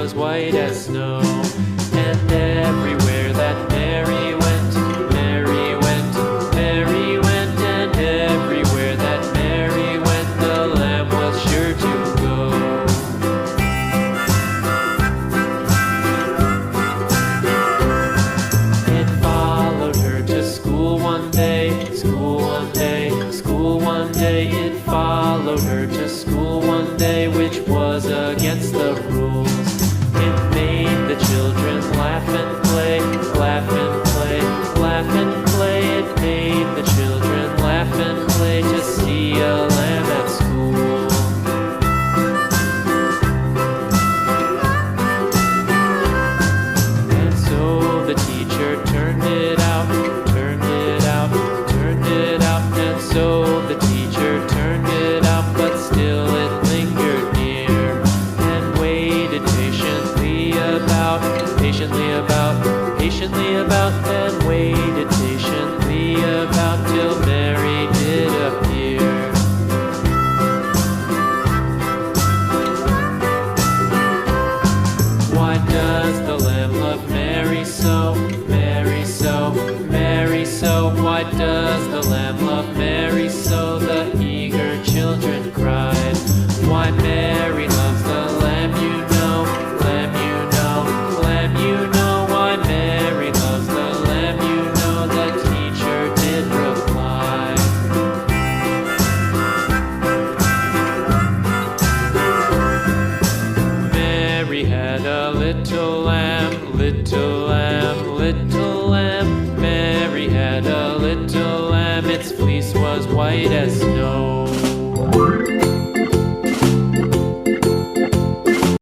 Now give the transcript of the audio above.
was white as snow. And everywhere that Mary went, Mary went, Mary went, and everywhere that Mary went, the lamb was sure to go. It followed her to school one day, school one day, school one day. It followed her to school one day, which was against the rules. It made the children laugh and play, laugh and play, laugh and play. It made the children laugh and play to see a lamb at school. And so the teacher turned it out, turned it out, turned it out. And so the teacher turned it out, but still it lingered near and waited patiently about, and waited patiently about till Mary did appear. Why does the lamb love Mary so, Mary so, Mary so? Why does the lamb love Mary so? The eager children cried. Why Mary loves the lamb, you know, lamb, you know, lamb, you know. Why Mary loves the lamb, you know, the teacher did reply. Mary had a little lamb, little lamb, little lamb. Mary had a little lamb, its fleece was white as snow.